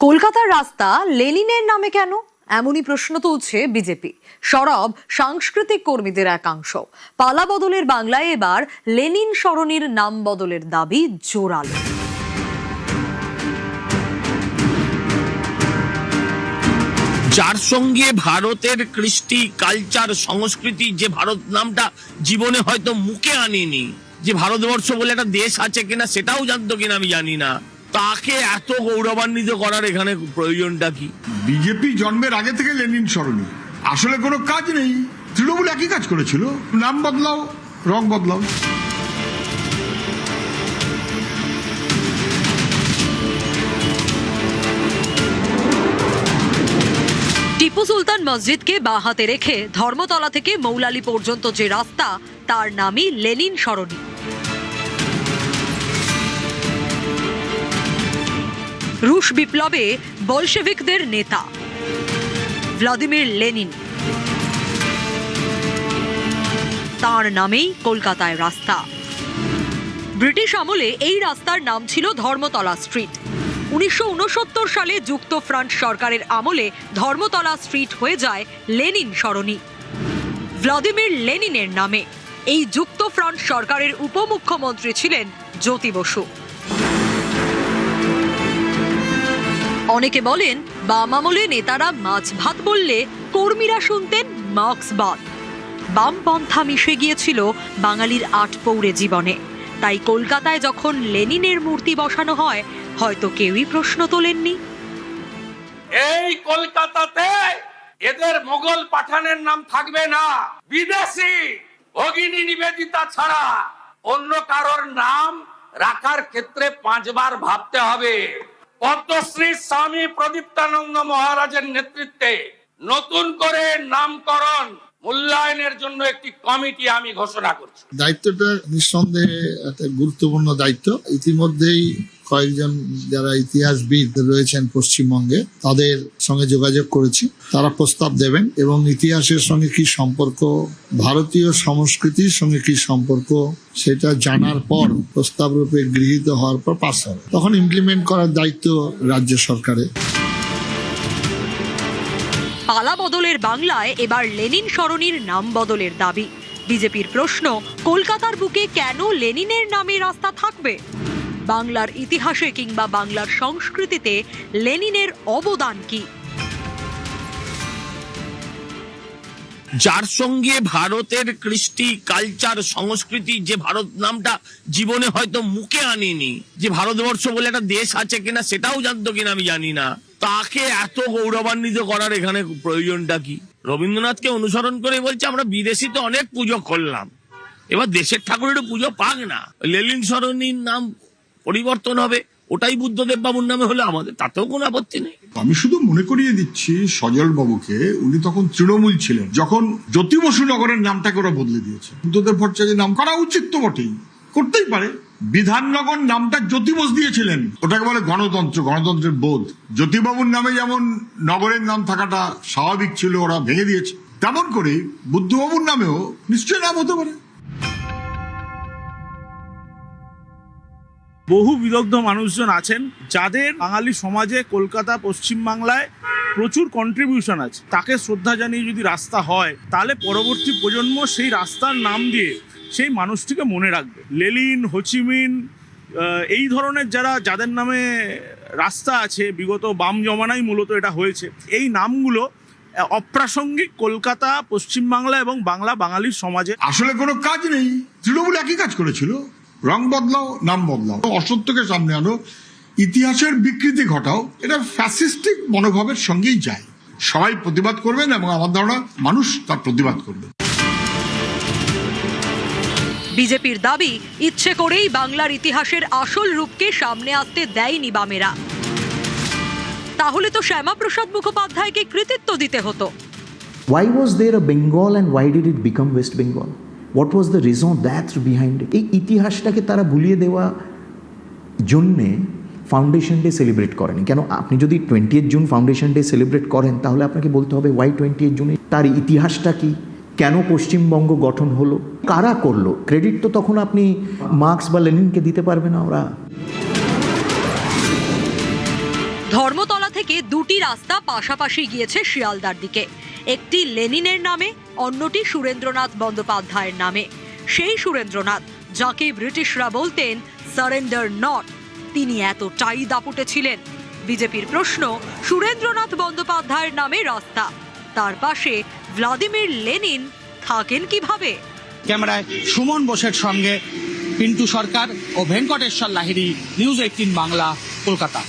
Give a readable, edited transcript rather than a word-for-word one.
কলকাতার রাস্তা লেনিনের নামে কেন? এমনই প্রশ্ন তুলছে বিজেপি। সরব সাংস্কৃতিক কর্মীদের একাংশ। পালা বদলের বাংলায় এবার লেনিন সরণির নাম বদলের দাবি জোরালো। যার সঙ্গে ভারতের কৃষ্টি, কালচার, সংস্কৃতি, যে ভারত নামটা জীবনে হয়তো মুখে আনিনি, যে ভারতবর্ষ বলে একটা দেশ আছে কিনা সেটাও জানতো কিনা আমি জানি না, তাকে এত গৌরবান্বিত করার এখানে প্রয়োজনটা কি? বিজেপি জন্মের আগে থেকে লেনিন সরণি, আসলে কোনো কাজ নেই। তৃণমূল একই কাজ করেছিল, নাম বদলাও, রং বদলাও। টিপু সুলতান মসজিদকে বাঁ হাতে রেখে ধর্মতলা থেকে মৌলালি পর্যন্ত যে রাস্তা, তার নামই লেনিন সরণি। রুশ বিপ্লবে বলশেভিকদের নেতা ভ্লাদিমির লেনিন, তার নামেই কলকাতায় রাস্তা। ব্রিটিশ আমলে এই রাস্তার নাম ছিল ধর্মতলা স্ট্রিট। 1969 সালে যুক্ত ফ্রন্ট সরকারের আমলে ধর্মতলা স্ট্রিট হয়ে যায় লেনিন সরণি, ভ্লাদিমির লেনিনের নামে। এই যুক্ত ফ্রন্ট সরকারের উপমুখ্যমন্ত্রী ছিলেন জ্যোতি বসু। অনেকে বলেন, বাম আমলে নেতারা মাছ ভাত বললে কর্মীরা শুনতেন মার্ক্সবাদ। বামপন্থা মিশে গিয়েছিল বাঙালির আটপৌরে জীবনে। তাই কলকাতায় যখন লেনিনের মূর্তি বসানো হয়, হয়তো কেউই প্রশ্ন তোলেননি। এই কলকাতাতে এদের মোগল পাঠানের নাম থাকবে না, বিদেশি ভগিনী নিবেদিতা ছাড়া অন্য কারোর নাম রাখার ক্ষেত্রে 5 বার ভাবতে হবে। পদ্মশ্রী স্বামী প্রদীপ্তানন্দ মহারাজের নেতৃত্বে নতুন করে নামকরণ মূল্যায়নের জন্য একটি কমিটি আমি ঘোষণা করছি। দায়িত্বটা নিঃসন্দেহে একটা গুরুত্বপূর্ণ দায়িত্ব। ইতিমধ্যেই কয়েকজন যারা ইতিহাসবিদ রয়েছেন পশ্চিমবঙ্গে, তাদের সঙ্গে যোগাযোগ করেছি। তারা প্রস্তাব দেবেন এবং ইতিহাসের সঙ্গে কি সম্পর্ক, ভারতীয় সংস্কৃতির সঙ্গে কি সম্পর্ক, সেটা জানার পর প্রস্তাব রূপে গৃহীত হওয়ার পর পাস হবে। তখন ইমপ্লিমেন্ট করার দায়িত্ব রাজ্য সরকারের। পালা বদলের বাংলায় এবার লেনিন সরণির নাম বদলের দাবি। বিজেপির প্রশ্ন, কলকাতার বুকে কেন লেনিনের নামে রাস্তা থাকবে? বাংলার ইতিহাসে কিংবা বাংলার সংস্কৃতিতে লেনিনের অবদান কি? যার সঙ্গে ভারতের কৃষ্টি, কালচার, সংস্কৃতি, যে ভারত নামটা জীবনে হয়তো মুখে আনিনি, যে ভারতবর্ষ বলে একটা দেশ আছে কিনা সেটাও জানতো কিনা আমি জানি না, তাকে এত গৌরবান্বিত করার এখানে প্রয়োজনটা কি? রবীন্দ্রনাথকে অনুসরণ করে বলছে আমরা বিদেশিতে অনেক পুজো করলাম, এবার দেশের ঠাকুরের পুজো পাক না। লেনিন সরণির নাম পরিবর্তন হবে, ওটাই বুদ্ধদেব বাবুর নামে হলে আমাদের তাতেও কোনো আপত্তি নেই। আমি শুধু মনে করিয়ে দিচ্ছি সজল বাবুকে, উনি তখন তৃণমূল ছিলেন যখন জ্যোতি বসু নগরের নামটাকে ওরা বদলে দিয়েছে। বুদ্ধদেব ভট্টাচার্যের নাম করা উচিত তো বটেই, করতেই পারে। বিধাননগর নামটা জ্যোতি বসু দিয়েছিলেন, ওটাকে বলে গণতন্ত্র, গণতন্ত্রের বোধ। জ্যোতিবাবুর নামে যেমন নগরের নাম থাকাটা স্বাভাবিক ছিল, ওরা ভেঙে দিয়েছে, তেমন করে বুদ্ধবাবুর নামেও নিশ্চয়ই নাম হতে পারে। বহু বিদগ্ধ মানুষজন আছেন যাদের বাঙালি সমাজে, কলকাতা, পশ্চিমবাংলায় প্রচুর কন্ট্রিবিউশন আছে। তাকে শ্রদ্ধা জানিয়ে যদি রাস্তা হয়, তাহলে পরবর্তী প্রজন্ম সেই রাস্তার নাম দিয়ে সেই মানুষটিকে মনে রাখবে। লেনিন, হোচিমিন, এই ধরনের যাদের নামে রাস্তা আছে, বিগত বাম জমানায় মূলত এটা হয়েছে। এই নামগুলো অপ্রাসঙ্গিক কলকাতা, পশ্চিমবাংলা এবং বাঙালির সমাজে। আসলে কোনো কাজ নেই। তৃণমূল একই কাজ করেছিল, রং বদলাও, নাম বদলাও, অসত্যকে সামনে আনো, ইতিহাসের বিকৃতি ঘটাও। এটা ফ্যাসিস্টিক মনোভাবের সঙ্গেই যায়। সবাই প্রতিবাদ করবেন এবং আমার ধারণা মানুষ তার প্রতিবাদ করবে। বিজেপির দাবি, ইচ্ছে করেই বাংলার ইতিহাসের আসল রূপকে সামনে আসতে দেয়নি বামেরা। তাহলে তো শ্যামাপ্রসাদ মুখোপাধ্যায়কে কৃতিত্ব দিতে হতো। Why was there a Bengal and why did it become West Bengal? What was the reason that's behind it? এই ইতিহাসটাকে তারা ভুলিয়ে দেওয়া জন্যে ফাউন্ডেশন ডে সেলিব্রেট করেনি। কেন? আপনি যদি 20th June foundation day celebrate করেন, তাহলে আপনাকে বলতে হবে ওয়াই 20th জুনে, তার ইতিহাসটা কি, কেন পশ্চিমবঙ্গ গঠন হলো, কারা করলো। ক্রেডিট তো তখন আপনি মার্ক্স বা লেনিনকে দিতে পারবে না ওরা। ধর্মতলা থেকে দুটি রাস্তা পাশাপাশি গিয়েছে শিয়ালদার দিকে, একটি লেনিনের নামে, অন্যটি সুরেন্দ্রনাথ বন্দ্যোপাধ্যায়ের নামে। সেই সুরেন্দ্রনাথ যাকে ব্রিটিশরা বলতেন সারেন্ডার নট, তিনি এতটাই দাপুটে ছিলেন। বিজেপির প্রশ্ন, সুরেন্দ্রনাথ বন্দ্যোপাধ্যায়ের নামে রাস্তা, তার পাশে ভ্লাদিমির লেনিন থাকেন কিভাবে? ক্যামেরায় সুমন বোসের সঙ্গে পিন্টু সরকার ও ভেঙ্কটেশ্বর লাহিড়ী, নিউজ 18 বাংলা, কলকাতা।